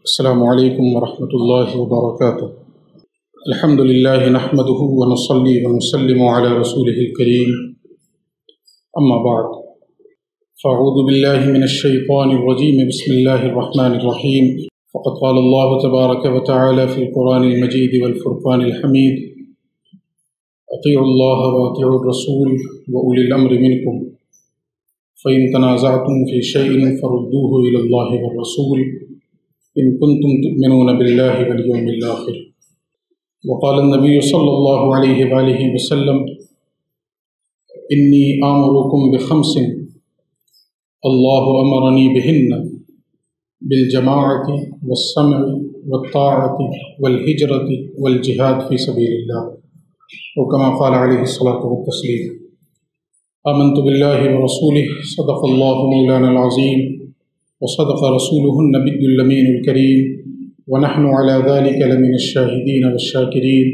السلام علیکم ورحمۃ اللہ وبرکاتہ۔ الحمد للہ نحمده ونصلی ونسلم علی رسولہ الکریم، اما بعد فاعوذ باللہ من الشیطان الرجیم، بسم اللہ الرحمن الرحیم۔ فقد قال اللہ تبارک وتعالی فی القرآن المجید والفرقان الحمید، اطیعوا اللہ واطیعوا الرسول واولی الامر منکم، فإن تنازعتم فی شیء فردوه الی اللہ والرسول إن كنتم تؤمنون بالله واليوم الآخر۔ وقال النبي صلى الله عليه وآله وسلم إني آمركم بخمس الله أمرني بهن، بالجماعة والسمع والطاعة والهجرة والجهاد في سبيل الله، وكما قال عليه الصلاة والتسليم۔ آمنت بالله ورسوله، صدق الله مولانا العظيم وصدق رسوله النبي الأمين الكريم، ونحن على ذلك لمن الشاهدين والشاكرين،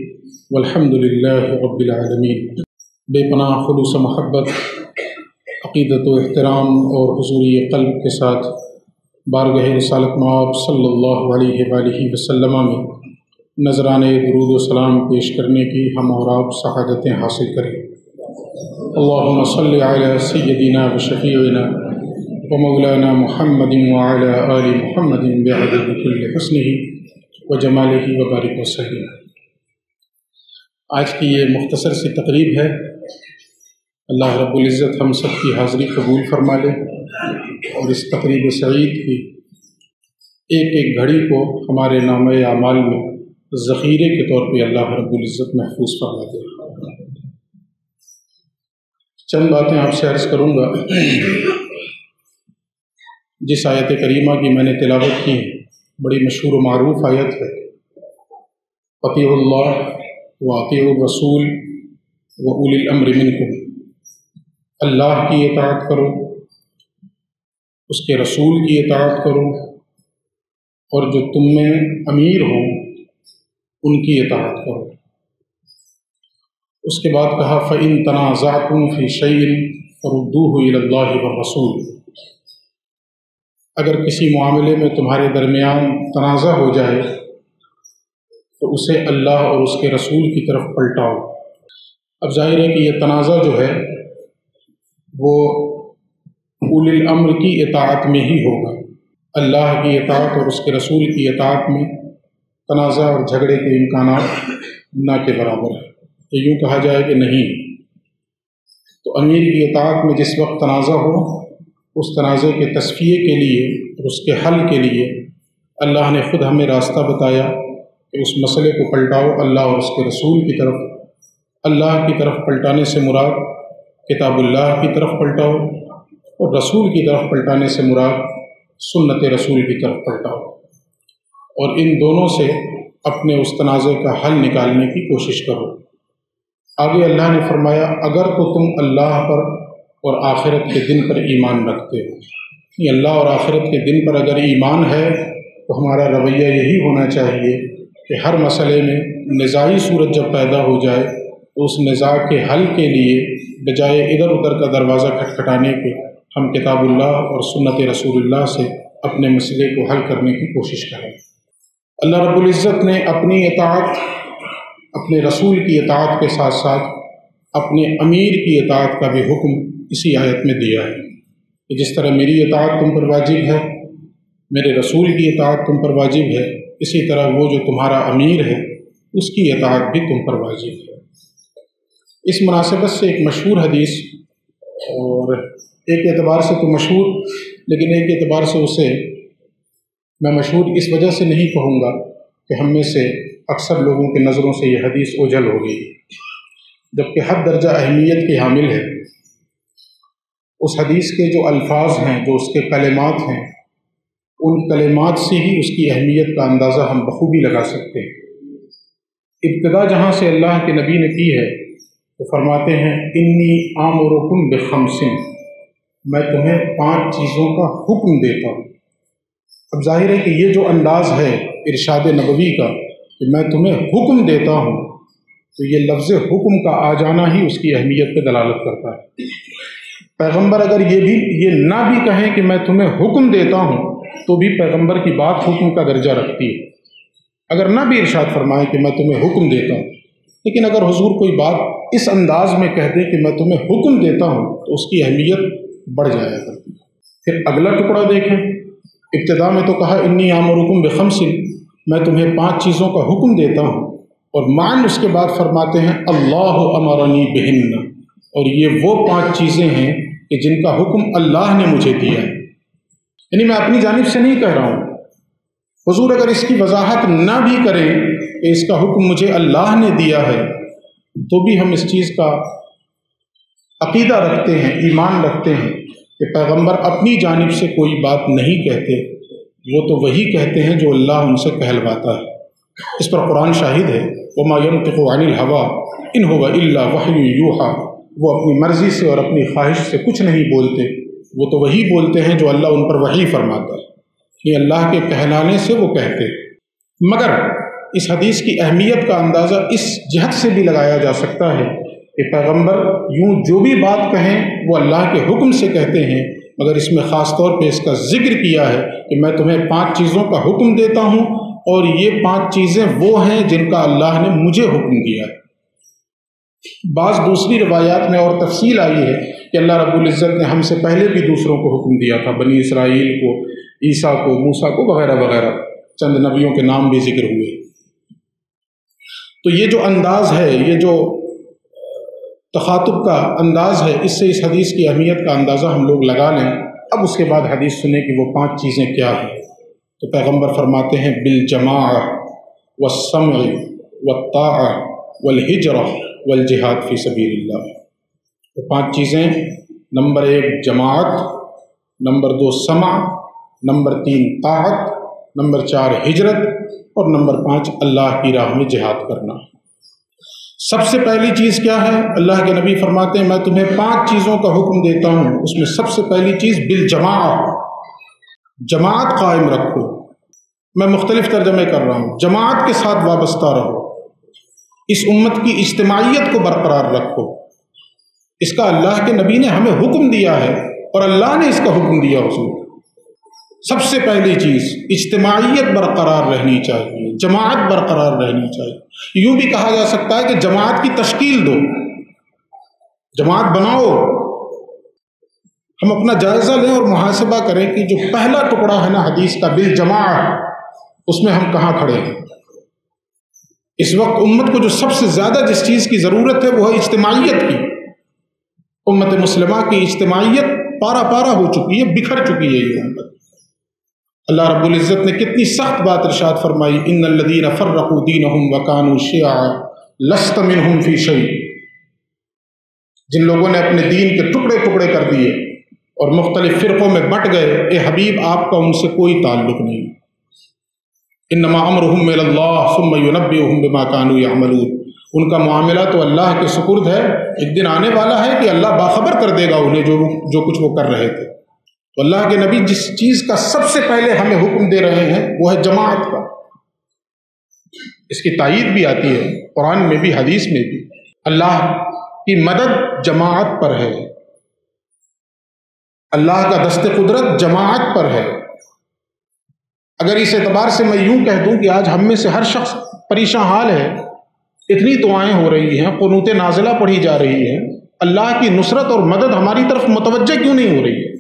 والحمد لله رب العالمين۔ بے پناہ خلوص محبت، عقیدت و احترام اور حضوری قلب کے ساتھ بارگاہ رسالت مآب صلی اللہ علیہ وآلہ وسلم میں نذرانے درود و سلام پیش کرنے کی ہم اور آپ سعادتیں حاصل کریں۔ اللہم صلی علی سیدنا و شفیعنا ومولانا محمد وعلى آل محمد بعدد كل حسنه وجماله وبارك وسلم۔ آج کی یہ مختصر سی تقریب ہے، اللہ رب العزت ہم سب کی حاضری قبول فرما لے، اور اس تقریب سعید کی ایک ایک گھڑی کو ہمارے نامہ اعمال میں ذخیرے کے طور پہ اللہ رب العزت محفوظ فرما دے۔ چند باتیں آپ سے عرض کروں گا۔ جس آیت کریمہ کی میں نے تلاوت کی، بڑی مشہور و معروف آیت ہے، اطیعوا اللہ واطیعوا الرسول واولی الامر منکم، اللہ کی اطاعت کرو، اس کے رسول کی اطاعت کرو، اور جو تم میں امیر ہوں ان کی اطاعت کرو۔ اس کے بعد کہا فَإِن تَنَازَعْتُمْ فِي شَيْءٍ فَرُدُّوهُ إِلَى اللَّهِ وَالرَّسُولِ، اگر کسی معاملے میں تمہارے درمیان تنازع ہو جائے تو اسے اللہ اور اس کے رسول کی طرف پلٹاؤ۔ اب ظاہر ہے کہ یہ تنازع جو ہے وہ اولی الامر کی اطاعت میں ہی ہوگا، اللہ کی اطاعت اور اس کے رسول کی اطاعت میں تنازع اور جھگڑے کے امکانات نہ کے برابر ہے۔ تو یوں کہا جائے کہ نہیں، تو امیر کی اطاعت میں جس وقت تنازع ہو، اس تنازع کے تصفیے کے لیے اور اس کے حل کے لیے اللہ نے خود ہمیں راستہ بتایا کہ اس مسئلے کو پلٹاؤ اللہ اور اس کے رسول کی طرف۔ اللہ کی طرف پلٹانے سے مراد کتاب اللہ کی طرف پلٹاؤ، اور رسول کی طرف پلٹانے سے مراد سنت رسول کی طرف پلٹاؤ، اور ان دونوں سے اپنے اس تنازع کا حل نکالنے کی کوشش کرو۔ آگے اللہ نے فرمایا اگر تو تم اللہ پر اور آخرت کے دن پر ایمان رکھتے ہو، یہ اللہ اور آخرت کے دن پر اگر ایمان ہے تو ہمارا رویہ یہی ہونا چاہیے کہ ہر مسئلے میں نزاعی صورت جب پیدا ہو جائے تو اس نزاع کے حل کے لیے بجائے ادھر ادھر کا دروازہ کھٹکھٹانے کے ہم کتاب اللہ اور سنت رسول اللہ سے اپنے مسئلے کو حل کرنے کی کوشش کریں۔ اللہ رب العزت نے اپنی اطاعت، اپنے رسول کی اطاعت کے ساتھ ساتھ اپنے امیر کی اطاعت کا بھی حکم اسی آیت میں دیا ہے کہ جس طرح میری اطاعت تم پر واجب ہے، میرے رسول کی اطاعت تم پر واجب ہے، اسی طرح وہ جو تمہارا امیر ہے اس کی اطاعت بھی تم پر واجب ہے۔ اس مناسبت سے ایک مشہور حدیث، اور ایک اعتبار سے تو مشہور، لیکن ایک اعتبار سے اسے میں مشہور اس وجہ سے نہیں کہوں گا کہ ہم میں سے اکثر لوگوں کی نظروں سے یہ حدیث اوجھل ہو گئی، جبکہ حد درجہ اہمیت کی حامل ہے۔ اس حدیث کے جو الفاظ ہیں، جو اس کے کلمات ہیں، ان کلمات سے ہی اس کی اہمیت کا اندازہ ہم بخوبی لگا سکتے ہیں۔ ابتدا جہاں سے اللہ کے نبی نے کی ہے تو فرماتے ہیں انی آمرکم بخمس، میں تمہیں 5 چیزوں کا حکم دیتا ہوں۔ اب ظاہر ہے کہ یہ جو انداز ہے ارشاد نبوی کا کہ میں تمہیں حکم دیتا ہوں، تو یہ لفظ حکم کا آ جانا ہی اس کی اہمیت پہ دلالت کرتا ہے۔ پیغمبر اگر یہ نہ بھی کہیں کہ میں تمہیں حکم دیتا ہوں، تو بھی پیغمبر کی بات حکم کا درجہ رکھتی ہے۔ اگر نہ بھی ارشاد فرمائے کہ میں تمہیں حکم دیتا ہوں، لیکن اگر حضور کوئی بات اس انداز میں کہہ دے کہ میں تمہیں حکم دیتا ہوں تو اس کی اہمیت بڑھ جایا کرتی ہے۔ پھر اگلا ٹکڑا دیکھیں، ابتدا میں تو کہا انی آمرکم بخمس، میں تمہیں 5 چیزوں کا حکم دیتا ہوں، اور معاً اس کے بعد فرماتے ہیں اللہ امرنی بہن، اور یہ وہ 5 چیزیں ہیں کہ جن کا حکم اللہ نے مجھے دیا ہے، یعنی میں اپنی جانب سے نہیں کہہ رہا ہوں۔ حضور اگر اس کی وضاحت نہ بھی کریں کہ اس کا حکم مجھے اللہ نے دیا ہے، تو بھی ہم اس چیز کا عقیدہ رکھتے ہیں، ایمان رکھتے ہیں کہ پیغمبر اپنی جانب سے کوئی بات نہیں کہتے، وہ تو وہی کہتے ہیں جو اللہ ان سے کہلواتا ہے۔ اس پر قرآن شاہد ہے، وَمَا يَنطِقُ عَنِ الْهَوَىٰ إِنْ هُوَ إِلَّا وَحْيٌ يُوحَىٰ، وہ اپنی مرضی سے اور اپنی خواہش سے کچھ نہیں بولتے، وہ تو وہی بولتے ہیں جو اللہ ان پر وحی فرماتا ہے، یہ اللہ کے کہلانے سے وہ کہتے ہیں۔ مگر اس حدیث کی اہمیت کا اندازہ اس جہت سے بھی لگایا جا سکتا ہے کہ پیغمبر یوں جو بھی بات کہیں وہ اللہ کے حکم سے کہتے ہیں، مگر اس میں خاص طور پہ اس کا ذکر کیا ہے کہ میں تمہیں 5 چیزوں کا حکم دیتا ہوں، اور یہ 5 چیزیں وہ ہیں جن کا اللہ نے مجھے حکم دیا ہے۔ بعض دوسری روایات میں اور تفصیل آئی ہے کہ اللہ رب العزت نے ہم سے پہلے بھی دوسروں کو حکم دیا تھا، بنی اسرائیل کو، عیسیٰ کو، موسیٰ کو، وغیرہ وغیرہ، چند نبیوں کے نام بھی ذکر ہوئے۔ تو یہ جو انداز ہے، یہ جو تخاطب کا انداز ہے، اس سے اس حدیث کی اہمیت کا اندازہ ہم لوگ لگا لیں۔ اب اس کے بعد حدیث سنیں کہ وہ 5 چیزیں کیا ہیں۔ تو پیغمبر فرماتے ہیں بالجماع والسمع والطاعہ والہجرہ والجہاد فی سبیل اللہ۔ تو 5 چیزیں، نمبر 1 جماعت، نمبر 2 سمع، نمبر 3 طاعت، نمبر 4 ہجرت، اور نمبر 5 اللہ کی راہ میں جہاد کرنا۔ سب سے پہلی چیز کیا ہے؟ اللہ کے نبی فرماتے ہیں میں تمہیں 5 چیزوں کا حکم دیتا ہوں، اس میں سب سے پہلی چیز بالجماع، جماعت قائم رکھو۔ میں مختلف ترجمے کر رہا ہوں، جماعت کے ساتھ وابستہ رہو، اس امت کی اجتماعیت کو برقرار رکھو۔ اس کا اللہ کے نبی نے ہمیں حکم دیا ہے، اور اللہ نے اس کا حکم دیا حضور۔ سب سے پہلی چیز اجتماعیت برقرار رہنی چاہیے، جماعت برقرار رہنی چاہیے۔ یوں بھی کہا جا سکتا ہے کہ جماعت کی تشکیل دو، جماعت بناؤ۔ ہم اپنا جائزہ لیں اور محاسبہ کریں کہ جو پہلا ٹکڑا ہے نا حدیث کا بالجماع، اس میں ہم کہاں کھڑے ہیں؟ اس وقت امت کو جو سب سے زیادہ جس چیز کی ضرورت ہے وہ ہے اجتماعیت کی۔ امت مسلمہ کی اجتماعیت پارا پارا ہو چکی ہے، بکھر چکی ہے یہ امت۔ اللہ رب العزت نے کتنی سخت بات ارشاد فرمائی، ان الذین فرقوا دینہم وکانوا شیعا لست منہم فی شیء، جن لوگوں نے اپنے دین کے ٹکڑے ٹکڑے کر دیے اور مختلف فرقوں میں بٹ گئے، اے حبیب آپ کا ان سے کوئی تعلق نہیں۔ انما امرہم الی اللہ ثم ینبئہم بما کانوا یعملون، ان کا معاملہ تو اللہ کے سپرد ہے، ایک دن آنے والا ہے کہ اللہ باخبر کر دے گا انہیں جو کچھ وہ کر رہے تھے۔ تو اللہ کے نبی جس چیز کا سب سے پہلے ہمیں حکم دے رہے ہیں وہ ہے جماعت کا۔ اس کی تائید بھی آتی ہے قرآن میں بھی، حدیث میں بھی، اللہ کی مدد جماعت پر ہے، اللہ کا دست قدرت جماعت پر ہے۔ اگر اس اعتبار سے میں یوں کہہ دوں کہ آج ہم میں سے ہر شخص پریشان حال ہے، اتنی دعائیں ہو رہی ہیں، قنوت نازلہ پڑھی جا رہی ہے، اللہ کی نصرت اور مدد ہماری طرف متوجہ کیوں نہیں ہو رہی ہے؟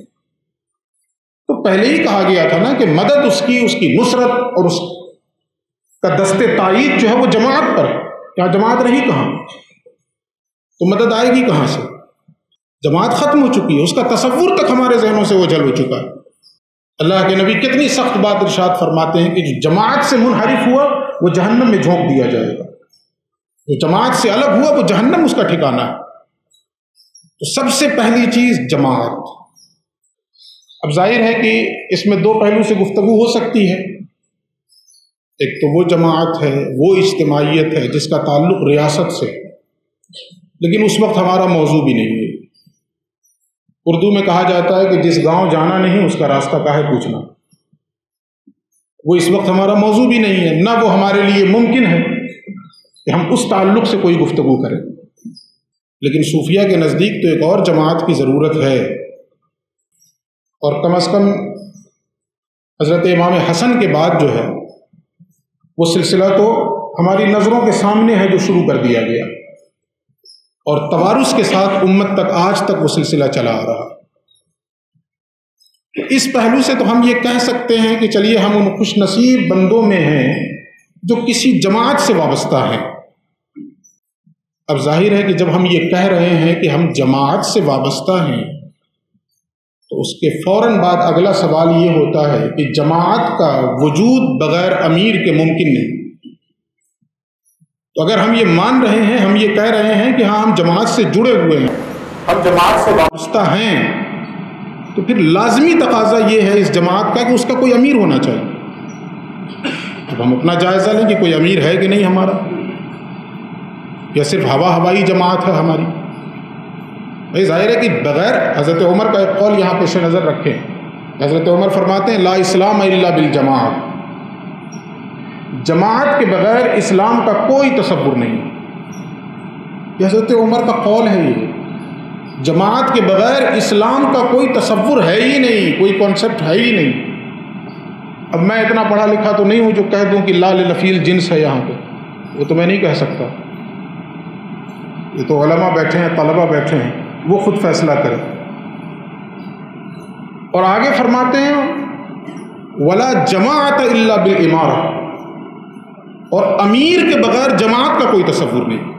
تو پہلے ہی کہا گیا تھا نا کہ مدد اس کی نصرت اور اس کا دست تائید جو ہے وہ جماعت پر ہے۔ کیا جماعت رہی کہاں؟ تو مدد آئے گی کہاں سے؟ جماعت ختم ہو چکی ہے، اس کا تصور تک ہمارے ذہنوں سے اوجھل ہو چکا ہے۔ اللہ کے نبی کتنی سخت بات ارشاد فرماتے ہیں کہ جو جماعت سے منحرف ہوا وہ جہنم میں جھونک دیا جائے گا، جو جماعت سے الگ ہوا وہ جہنم اس کا ٹھکانہ ہے۔ تو سب سے پہلی چیز جماعت۔ اب ظاہر ہے کہ اس میں 2 پہلو سے گفتگو ہو سکتی ہے، ایک تو وہ جماعت ہے، وہ اجتماعیت ہے جس کا تعلق ریاست سے، لیکن اس وقت ہمارا موضوع بھی نہیں ہے۔ اردو میں کہا جاتا ہے کہ جس گاؤں جانا نہیں اس کا راستہ کاہے پوچھنا، وہ اس وقت ہمارا موضوع بھی نہیں ہے، نہ وہ ہمارے لیے ممکن ہے کہ ہم اس تعلق سے کوئی گفتگو کریں۔ لیکن صوفیہ کے نزدیک تو ایک اور جماعت کی ضرورت ہے، اور کم از کم حضرت امام حسن کے بعد جو ہے وہ سلسلہ تو ہماری نظروں کے سامنے ہے جو شروع کر دیا گیا، اور توارث کے ساتھ امت تک آج تک وہ سلسلہ چلا آ رہا۔ اس پہلو سے تو ہم یہ کہہ سکتے ہیں کہ چلیے ہم ان خوش نصیب بندوں میں ہیں جو کسی جماعت سے وابستہ ہیں۔ اب ظاہر ہے کہ جب ہم یہ کہہ رہے ہیں کہ ہم جماعت سے وابستہ ہیں تو اس کے فوراً بعد اگلا سوال یہ ہوتا ہے کہ جماعت کا وجود بغیر امیر کے ممکن نہیں۔ تو اگر ہم یہ مان رہے ہیں، ہم یہ کہہ رہے ہیں کہ ہاں ہم جماعت سے جڑے ہوئے ہیں، ہم جماعت سے وابستہ ہیں، تو پھر لازمی تقاضا یہ ہے اس جماعت کا کہ اس کا کوئی امیر ہونا چاہیے۔ اب ہم اپنا جائزہ لیں کہ کوئی امیر ہے کہ نہیں ہمارا، یا صرف ہوائی جماعت ہے ہماری۔ بھائی ظاہر ہے کہ بغیر، حضرت عمر کا ایک قول یہاں پیش نظر رکھیں، حضرت عمر فرماتے ہیں لا اسلام الا بالجماعت، جماعت کے بغیر اسلام کا کوئی تصور نہیں۔ یہ حضرت عمر کا قول ہے، یہ جماعت کے بغیر اسلام کا کوئی تصور ہے ہی نہیں، کوئی کانسیپٹ ہے ہی نہیں۔ اب میں اتنا پڑھا لکھا تو نہیں ہوں جو کہہ دوں کہ لا لفیل جنس ہے یہاں پہ، وہ تو میں نہیں کہہ سکتا، یہ تو علماء بیٹھے ہیں، طلبہ بیٹھے ہیں، وہ خود فیصلہ کریں۔ اور آگے فرماتے ہیں ولا جماعت الا بالامارہ، اور امیر کے بغیر جماعت کا کوئی تصور نہیں۔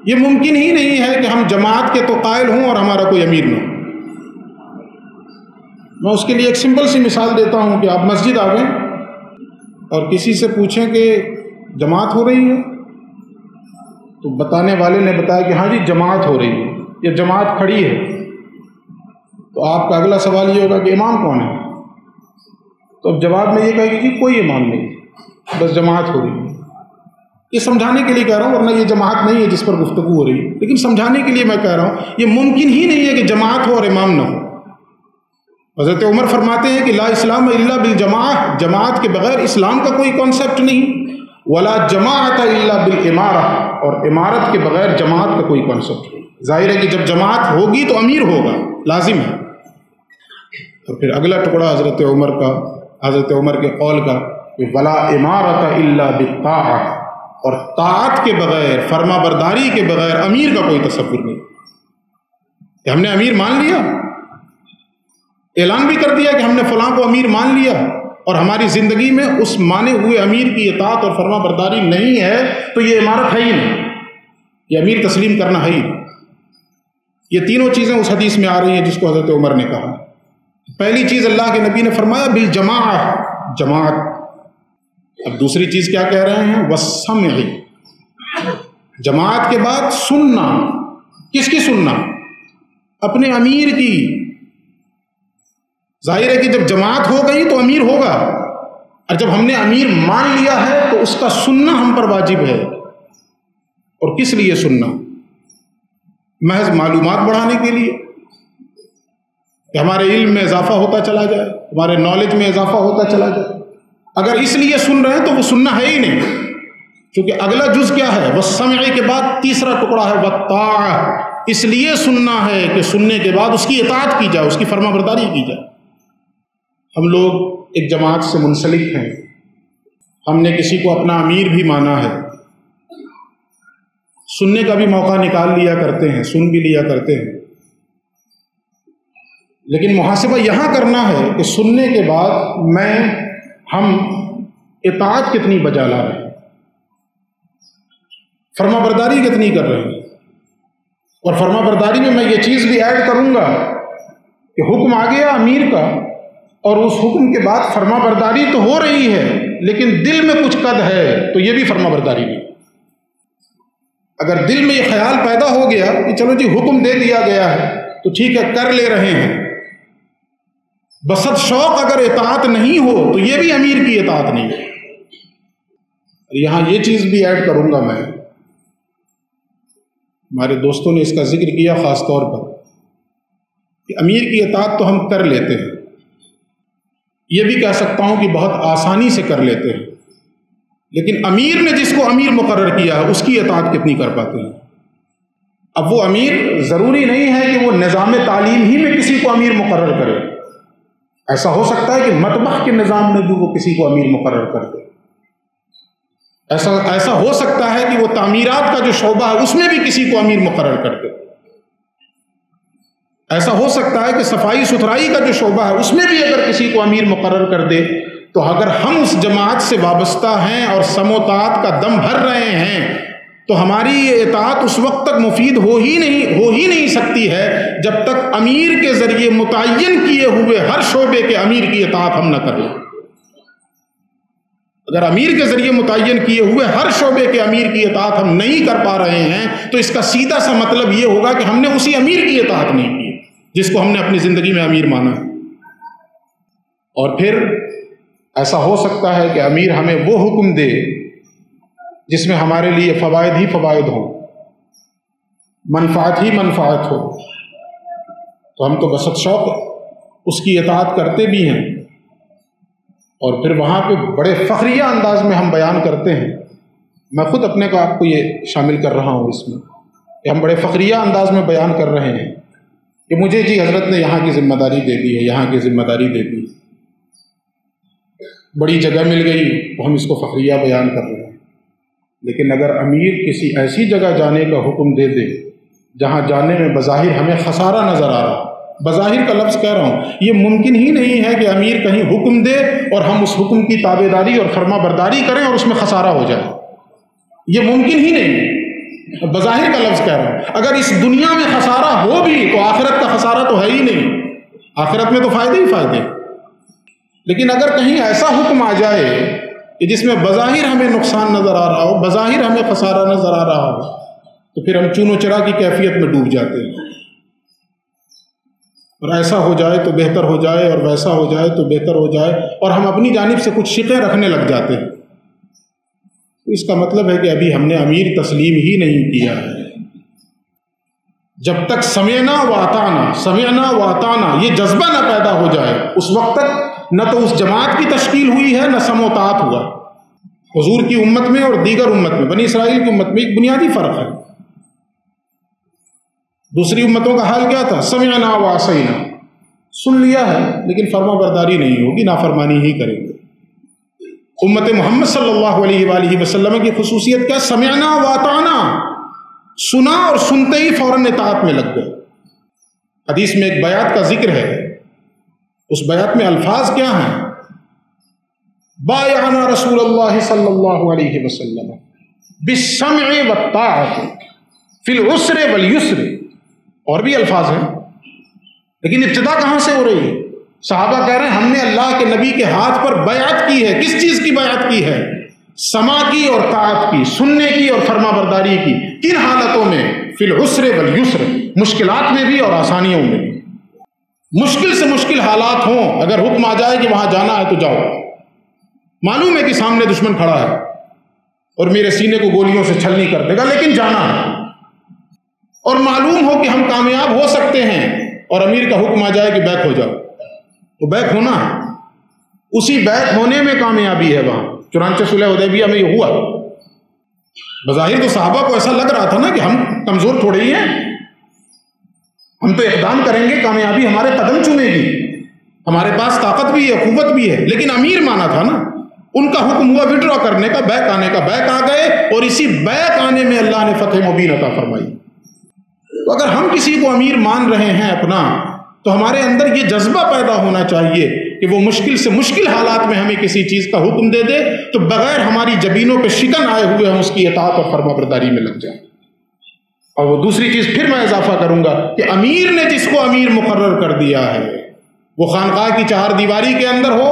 یہ ممکن ہی نہیں ہے کہ ہم جماعت کے تو قائل ہوں اور ہمارا کوئی امیر نہ ہو۔ میں اس کے لیے ایک سمپل سی مثال دیتا ہوں کہ آپ مسجد آ گئے اور کسی سے پوچھیں کہ جماعت ہو رہی ہے، تو بتانے والے نے بتایا کہ ہاں جی جماعت ہو رہی ہے، یہ جماعت کھڑی ہے، تو آپ کا اگلا سوال یہ ہوگا کہ امام کون ہے؟ تو اب جواب میں یہ کہے کہ جی کوئی امام نہیں، بس جماعت ہو رہی ہے۔ یہ سمجھانے کے لیے کہہ رہا ہوں، ورنہ یہ جماعت نہیں ہے جس پر گفتگو ہو رہی ہے، لیکن سمجھانے کے لیے میں کہہ رہا ہوں یہ ممکن ہی نہیں ہے کہ جماعت ہو اور امام نہ ہو۔ حضرت عمر فرماتے ہیں کہ لا اسلام الا بالجماعت، جماعت کے بغیر اسلام کا کوئی کانسیپٹ نہیں، ولا جماعت الا بالامارہ، اور امارت کے بغیر جماعت کا کوئی کانسیپٹ نہیں۔ ظاہر ہے کہ جب جماعت ہوگی تو امیر ہوگا، لازم ہے۔ اور پھر اگلا ٹکڑا حضرت عمر کے قول کا کہ ولا امارت الا بالطاعہ، اور طاعت کے بغیر، فرما برداری کے بغیر امیر کا کوئی تصور نہیں۔ کہ ہم نے امیر مان لیا، اعلان بھی کر دیا کہ ہم نے فلاں کو امیر مان لیا، اور ہماری زندگی میں اس مانے ہوئے امیر کی اطاعت اور فرما برداری نہیں ہے، تو یہ امارت ہے ہی نہیں، یہ امیر تسلیم کرنا ہے ہی نہیں۔ یہ تینوں چیزیں اس حدیث میں آ رہی ہیں جس کو حضرت عمر نے کہا۔ پہلی چیز اللہ کے نبی نے فرمایا بالجماع، جماعت۔ اب دوسری چیز کیا کہہ رہے ہیں؟ والسمع، جماعت کے بعد سننا۔ کس کی سننا؟ اپنے امیر کی۔ ظاہر ہے کہ جب جماعت ہو گئی تو امیر ہوگا، اور جب ہم نے امیر مان لیا ہے تو اس کا سننا ہم پر واجب ہے۔ اور کس لیے سننا؟ محض معلومات بڑھانے کے لیے کہ ہمارے علم میں اضافہ ہوتا چلا جائے، ہمارے نالج میں اضافہ ہوتا چلا جائے۔ اگر اس لیے سن رہے ہیں تو وہ سننا ہے ہی نہیں، کیونکہ اگلا جز کیا ہے؟ والسمع کے بعد تیسرا ٹکڑا ہے والطاعہ۔ اس لیے سننا ہے کہ سننے کے بعد اس کی اطاعت کی جائے، اس کی فرما برداری کی جائے۔ ہم لوگ ایک جماعت سے منسلک ہیں، ہم نے کسی کو اپنا امیر بھی مانا ہے، سننے کا بھی موقع نکال لیا کرتے ہیں، سن بھی لیا کرتے ہیں، لیکن محاسبہ یہاں کرنا ہے کہ سننے کے بعد ہم اطاعت کتنی بجا لا رہے ہیں، فرما برداری کتنی کر رہے ہیں۔ اور فرما برداری میں یہ چیز بھی ایڈ کروں گا کہ حکم آ گیا امیر کا، اور اس حکم کے بعد فرما برداری تو ہو رہی ہے، لیکن دل میں کچھ قد ہے، تو یہ بھی فرما برداری نہیں۔ اگر دل میں یہ خیال پیدا ہو گیا کہ چلو جی حکم دے دیا گیا ہے تو ٹھیک ہے کر لے رہے ہیں، بسط شوق اگر اطاعت نہیں ہو تو یہ بھی امیر کی اطاعت نہیں ہے۔ یہاں یہ چیز بھی ایڈ کروں گا میں، ہمارے دوستوں نے اس کا ذکر کیا خاص طور پر، کہ امیر کی اطاعت تو ہم کر لیتے ہیں، یہ بھی کہہ سکتا ہوں کہ بہت آسانی سے کر لیتے ہیں، لیکن امیر نے جس کو امیر مقرر کیا ہے اس کی اطاعت کتنی کر پاتے ہیں؟ اب وہ امیر ضروری نہیں ہے کہ وہ نظام تعلیم ہی میں کسی کو امیر مقرر کرے، ایسا ہو سکتا ہے کہ مطبخ کے نظام میں بھی وہ کسی کو امیر مقرر کر دے، ایسا ہو سکتا ہے کہ وہ تعمیرات کا جو شعبہ ہے اس میں بھی کسی کو امیر مقرر کر دے، ایسا ہو سکتا ہے کہ صفائی ستھرائی کا جو شعبہ ہے اس میں بھی اگر کسی کو امیر مقرر کر دے، تو اگر ہم اس جماعت سے وابستہ ہیں اور سم و طاعت کا دم بھر رہے ہیں تو ہماری یہ اطاعت اس وقت تک مفید ہو ہی نہیں سکتی ہے جب تک امیر کے ذریعے متعین کیے ہوئے ہر شعبے کے امیر کی اطاعت ہم نہ کر لیں۔ اگر امیر کے ذریعے متعین کیے ہوئے ہر شعبے کے امیر کی اطاعت ہم نہیں کر پا رہے ہیں تو اس کا سیدھا سا مطلب یہ ہوگا کہ ہم نے اسی امیر کی اطاعت نہیں کی جس کو ہم نے اپنی زندگی میں امیر مانا۔ اور پھر ایسا ہو سکتا ہے کہ امیر ہمیں وہ حکم دے جس میں ہمارے لیے فوائد ہی فوائد ہوں، منفعت ہی منفعت ہو، تو ہم تو بسط شوق اس کی اطاعت کرتے بھی ہیں، اور پھر وہاں پہ بڑے فخریہ انداز میں ہم بیان کرتے ہیں۔ میں خود اپنے کو آپ کو یہ شامل کر رہا ہوں اس میں کہ ہم بڑے فخریہ انداز میں بیان کر رہے ہیں کہ مجھے جی حضرت نے یہاں کی ذمہ داری دے دی ہے، یہاں کی ذمہ داری دے دی، بڑی جگہ مل گئی تو ہم اس کو فخریہ بیان کر رہے ہیں۔ لیکن اگر امیر کسی ایسی جگہ جانے کا حکم دے دے جہاں جانے میں بظاہر ہمیں خسارہ نظر آ رہا، بظاہر کا لفظ کہہ رہا ہوں، یہ ممکن ہی نہیں ہے کہ امیر کہیں حکم دے اور ہم اس حکم کی تابع داری اور فرما برداری کریں اور اس میں خسارہ ہو جائے، یہ ممکن ہی نہیں، بظاہر کا لفظ کہہ رہا ہوں۔ اگر اس دنیا میں خسارہ ہو بھی تو آخرت کا خسارہ تو ہے ہی نہیں، آخرت میں تو فائدے ہی فائدے۔ لیکن اگر کہیں ایسا حکم آ جائے کہ جس میں بظاہر ہمیں نقصان نظر آ رہا ہو، بظاہر ہمیں خسارہ نظر آ رہا ہو، تو پھر ہم چون و چرا کی کیفیت میں ڈوب جاتے ہیں، اور ایسا ہو جائے تو بہتر ہو جائے اور ویسا ہو جائے تو بہتر ہو جائے، اور ہم اپنی جانب سے کچھ شقیں رکھنے لگ جاتے ہیں۔ اس کا مطلب ہے کہ ابھی ہم نے امیر تسلیم ہی نہیں کیا ہے۔ جب تک سمعنا و اطعنا یہ جذبہ نہ پیدا ہو جائے اس وقت تک نہ تو اس جماعت کی تشکیل ہوئی ہے نہ سم و طاعت ہوا۔ حضور کی امت میں اور دیگر امت میں، بنی اسرائیل کی امت میں ایک بنیادی فرق ہے۔ دوسری امتوں کا حال کیا تھا؟ سمعنا و عصینا، سن لیا ہے لیکن فرما برداری نہیں ہوگی، نافرمانی ہی کریں گے۔ امت محمد صلی اللہ علیہ وآلہ وسلم کی خصوصیت کیا؟ سمعنا و اطعنا، سنا اور سنتے ہی فوراً اطاعت میں لگ گئے۔ حدیث میں ایک بیعت کا ذکر ہے، اس بیعت میں الفاظ کیا ہیں؟ بایعنا رسول اللہ صلی اللہ علیہ وسلم بالسمع والطاعۃ فی العسر والیسر، اور بھی الفاظ ہیں، لیکن ابتدا کہاں سے ہو رہی ہے؟ صحابہ کہہ رہے ہیں ہم نے اللہ کے نبی کے ہاتھ پر بیعت کی ہے۔ کس چیز کی بیعت کی ہے؟ سماع کی اور طاعت کی، سننے کی اور فرما برداری کی۔ کن حالتوں میں؟ فی العسر والیسر، مشکلات میں بھی اور آسانیوں میں بھی۔ مشکل سے مشکل حالات ہوں، اگر حکم آ جائے کہ وہاں جانا ہے تو جاؤ، معلوم ہے کہ سامنے دشمن کھڑا ہے اور میرے سینے کو گولیوں سے چھلنی کر دے گا، لیکن جانا ہے، اور معلوم ہو کہ ہم کامیاب ہو سکتے ہیں اور امیر کا حکم آ جائے کہ بیک ہو جاؤ تو بیک ہونا ہے۔ اسی بیک ہونے میں کامیابی ہے وہاں۔ چنانچہ صلح حدیبیہ میں یہ ہوا، بظاہر تو صحابہ کو ایسا لگ رہا تھا نا کہ ہم کمزور تھوڑے ہی ہیں، ہم تو اقدام کریں گے، کامیابی ہمارے قدم چومے گی، ہمارے پاس طاقت بھی ہے، قوت بھی ہے، لیکن امیر مانا تھا نا۔ ان کا حکم ہوا وڈرا کرنے کا، بیک آنے کا، بیک آ گئے، اور اسی بیک آنے میں اللہ نے فتح مبین عطا فرمائی۔ تو اگر ہم کسی کو امیر مان رہے ہیں اپنا، تو ہمارے اندر یہ جذبہ پیدا ہونا چاہیے کہ وہ مشکل سے مشکل حالات میں ہمیں کسی چیز کا حکم دے دے تو بغیر ہماری جبینوں پہ شکن آئے ہوئے ہم اس کی اطاعت اور فرما برداری میں لگ جائیں۔ اور وہ دوسری چیز پھر میں اضافہ کروں گا کہ امیر نے جس کو امیر مقرر کر دیا ہے، وہ خانقاہ کی چہار دیواری کے اندر ہو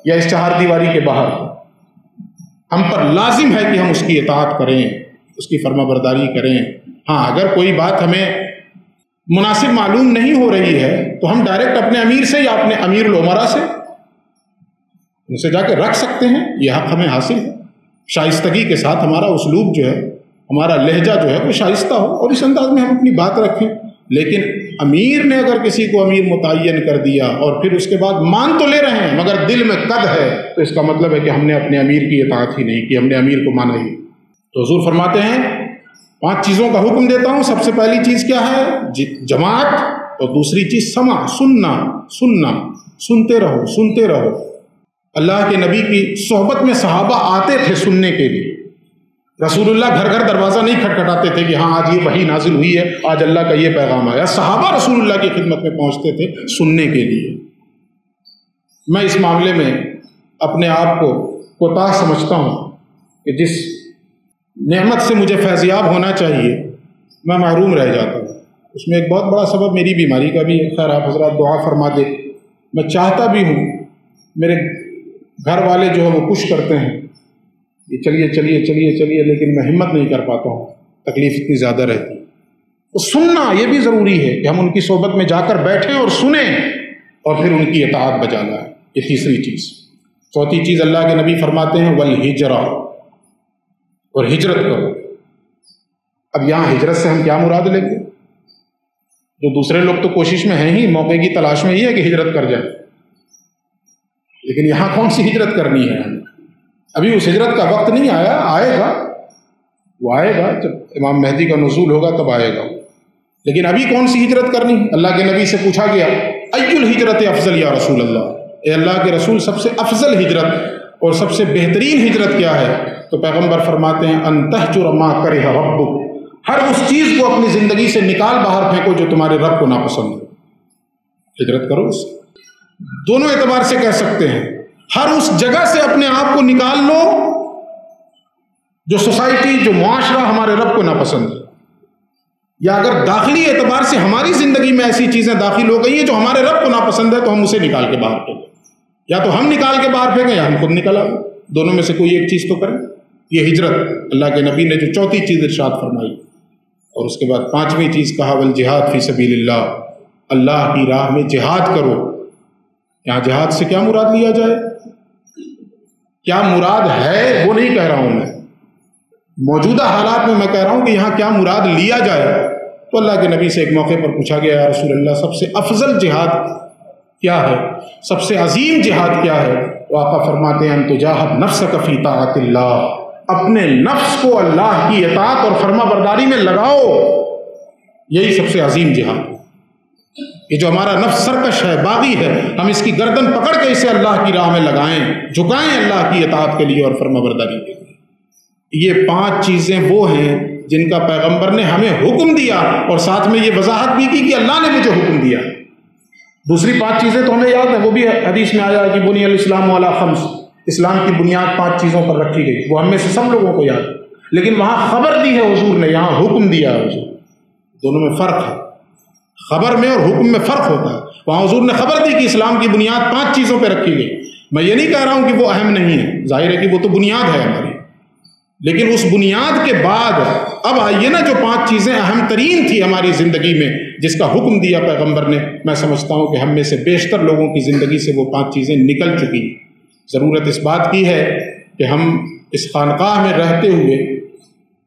یا اس چہار دیواری کے باہر ہو، ہم پر لازم ہے کہ ہم اس کی اطاعت کریں، اس کی فرما برداری کریں۔ ہاں، اگر کوئی بات ہمیں مناسب معلوم نہیں ہو رہی ہے تو ہم ڈائریکٹ اپنے امیر سے یا اپنے امیر الامراء سے ان سے جا کے رکھ سکتے ہیں، یہ حق ہمیں حاصل ہے۔ شائستگی کے ساتھ ہمارا اسلوب جو ہے، ہمارا لہجہ جو ہے وہ شائستہ ہو اور اس انداز میں ہم اپنی بات رکھیں۔ لیکن امیر نے اگر کسی کو امیر متعین کر دیا اور پھر اس کے بعد مان تو لے رہے ہیں مگر دل میں قد ہے، تو اس کا مطلب ہے کہ ہم نے اپنے امیر کی اطاعت ہی نہیں کی، ہم نے امیر کو مانا ہی۔ تو حضور فرماتے ہیں 5 چیزوں کا حکم دیتا ہوں۔ سب سے پہلی چیز کیا ہے؟ جماعت، اور دوسری چیز سمع، سننا، سنتے رہو سنتے رہو۔ اللہ کے نبی کی صحبت میں صحابہ آتے تھے سننے کے لیے۔ رسول اللہ گھر گھر دروازہ نہیں کھٹکھٹاتے تھے کہ ہاں آج یہ وحی نازل ہوئی ہے، آج اللہ کا یہ پیغام آیا۔ صحابہ رسول اللہ کی خدمت میں پہنچتے تھے سننے کے لیے۔ میں اس معاملے میں اپنے آپ کو کوتاہ سمجھتا ہوں کہ جس نعمت سے مجھے فیضیاب ہونا چاہیے میں محروم رہ جاتا ہوں۔ اس میں ایک بہت بڑا سبب میری بیماری کا بھی ہے۔ خیر آپ حضرات دعا فرما دے۔ میں چاہتا بھی ہوں، میرے گھر والے جو ہے وہ پش کرتے ہیں کہ چلیے چلیے چلیے چلیے، لیکن میں ہمت نہیں کر پاتا ہوں، تکلیف اتنی زیادہ رہتی ہے۔ تو سننا یہ بھی ضروری ہے کہ ہم ان کی صحبت میں جا کر بیٹھیں اور سنیں اور پھر ان کی اطاعت بجا لائیں۔ یہ تیسری چیز۔ چوتھی چیز اللہ کے نبی فرماتے ہیں والہجرہ، اور ہجرت کرو۔ اب یہاں ہجرت سے ہم کیا مراد لیں گے؟ جو دوسرے لوگ تو کوشش میں ہیں ہی، موقع کی تلاش میں ہی ہے کہ ہجرت کر جائے، لیکن یہاں کون سی ہجرت کرنی ہے؟ ابھی اس ہجرت کا وقت نہیں آیا، آئے گا، وہ آئے گا جب امام مہدی کا نزول ہوگا تب آئے گا۔ لیکن ابھی کون سی ہجرت کرنی؟ اللہ کے نبی سے پوچھا گیا ای الہجرت افضل یا رسول اللہ، اے اللہ کے رسول سب سے افضل ہجرت اور سب سے بہترین ہجرت کیا ہے؟ تو پیغمبر فرماتے ہیں ان تہجر ما کرہ ربک، ہر اس چیز کو اپنی زندگی سے نکال باہر پھینکو جو تمہارے رب کو ناپسند ہو۔ ہجرت کرو اس دونوں اعتبار سے کہہ سکتے ہیں۔ ہر اس جگہ سے اپنے آپ کو نکال لو جو سوسائٹی، جو معاشرہ ہمارے رب کو ناپسند ہے، یا اگر داخلی اعتبار سے ہماری زندگی میں ایسی چیزیں داخل ہو گئی ہیں جو ہمارے رب کو ناپسند ہے تو ہم اسے نکال کے باہر پھینکیں، یا تو ہم نکال کے باہر پھینکیں یا ہم خود نکل آئیں، دونوں میں سے کوئی ایک چیز تو کریں۔ یہ ہجرت اللہ کے نبی نے جو چوتھی چیز ارشاد فرمائی، اور اس کے بعد پانچویں چیز کہا والجہاد فی سبیل اللہ، اللہ کی راہ میں جہاد کرو۔ یہاں جہاد سے کیا مراد لیا جائے؟ کیا مراد ہے وہ نہیں کہہ رہا ہوں میں، موجودہ حالات میں کہہ رہا ہوں کہ یہاں کیا مراد لیا جائے۔ تو اللہ کے نبی سے ایک موقع پر پوچھا گیا یا رسول اللہ سب سے افضل جہاد کیا ہے، سب سے عظیم جہاد کیا ہے؟ تو آقا فرماتے ہیں ان تجاہد نفسک فی طاعت اللہ، اپنے نفس کو اللہ کی اطاعت اور فرما برداری میں لگاؤ، یہی سب سے عظیم جہاد۔ یہ جو ہمارا نفس سرکش ہے، باغی ہے، ہم اس کی گردن پکڑ کے اسے اللہ کی راہ میں لگائیں، جھکائیں اللہ کی اطاعت کے لیے اور فرما برداری کے لیے۔ یہ پانچ چیزیں وہ ہیں جن کا پیغمبر نے ہمیں حکم دیا، اور ساتھ میں یہ وضاحت بھی کی کہ اللہ نے مجھے حکم دیا۔ دوسری پانچ چیزیں تو ہمیں یاد ہیں، وہ بھی حدیث میں آیا کہ بنی الاسلام علی خمس، اسلام کی بنیاد پانچ چیزوں پر رکھی گئی، وہ ہم میں سے سب لوگوں کو یاد ہے، لیکن وہاں خبر دی ہے حضور نے، یہاں حکم دیا ہے حضور، دونوں میں فرق ہے۔ خبر میں اور حکم میں فرق ہوتا ہے۔ وہاں حضور نے خبر دی کہ اسلام کی بنیاد پانچ چیزوں پہ رکھی گئی۔ میں یہ نہیں کہہ رہا ہوں کہ وہ اہم نہیں ہے، ظاہر ہے کہ وہ تو بنیاد ہے ہماری، لیکن اس بنیاد کے بعد اب آئیے نا جو پانچ چیزیں اہم ترین تھی ہماری زندگی میں جس کا حکم دیا پیغمبر نے، میں سمجھتا ہوں کہ ہم میں سے بیشتر لوگوں کی زندگی سے وہ پانچ چیزیں نکل چکی ہیں۔ ضرورت اس بات کی ہے کہ ہم اس خانقاہ میں رہتے ہوئے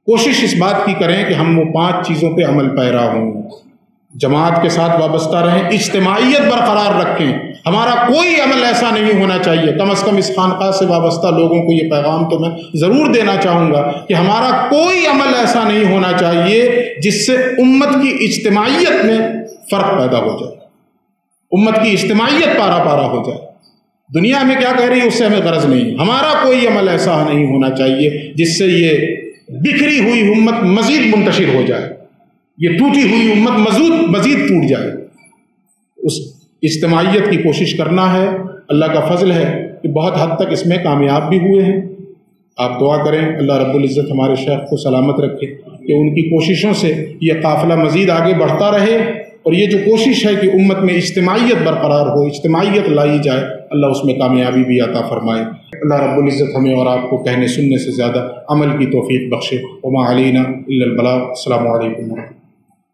کوشش اس بات کی کریں کہ ہم وہ پانچ چیزوں پہ عمل پیرا ہوں، جماعت کے ساتھ وابستہ رہیں، اجتماعیت برقرار رکھیں۔ ہمارا کوئی عمل ایسا نہیں ہونا چاہیے، کم از کم اس خانقاہ سے وابستہ لوگوں کو یہ پیغام تو میں ضرور دینا چاہوں گا کہ ہمارا کوئی عمل ایسا نہیں ہونا چاہیے جس سے امت کی اجتماعیت میں فرق پیدا ہو جائے، امت کی اجتماعیت پارا پارا ہو جائے۔ دنیا ہمیں کیا کہہ رہی ہے اس سے ہمیں غرض نہیں، ہمارا کوئی عمل ایسا نہیں ہونا چاہیے جس سے یہ بکھری ہوئی امت مزید منتشر ہو جائے، یہ ٹوٹی ہوئی امت مزید ٹوٹ جائے۔ اس اجتماعیت کی کوشش کرنا ہے۔ اللہ کا فضل ہے کہ بہت حد تک اس میں کامیاب بھی ہوئے ہیں۔ آپ دعا کریں اللہ رب العزت ہمارے شیخ کو سلامت رکھے کہ ان کی کوششوں سے یہ قافلہ مزید آگے بڑھتا رہے، اور یہ جو کوشش ہے کہ امت میں اجتماعیت برقرار ہو، اجتماعیت لائی جائے، اللہ اس میں کامیابی بھی عطا فرمائے۔ اللہ رب العزت ہمیں اور آپ کو کہنے سننے سے زیادہ عمل کی توفیق بخشے۔ وما علینا الا البلاغ۔ السلام علیکم۔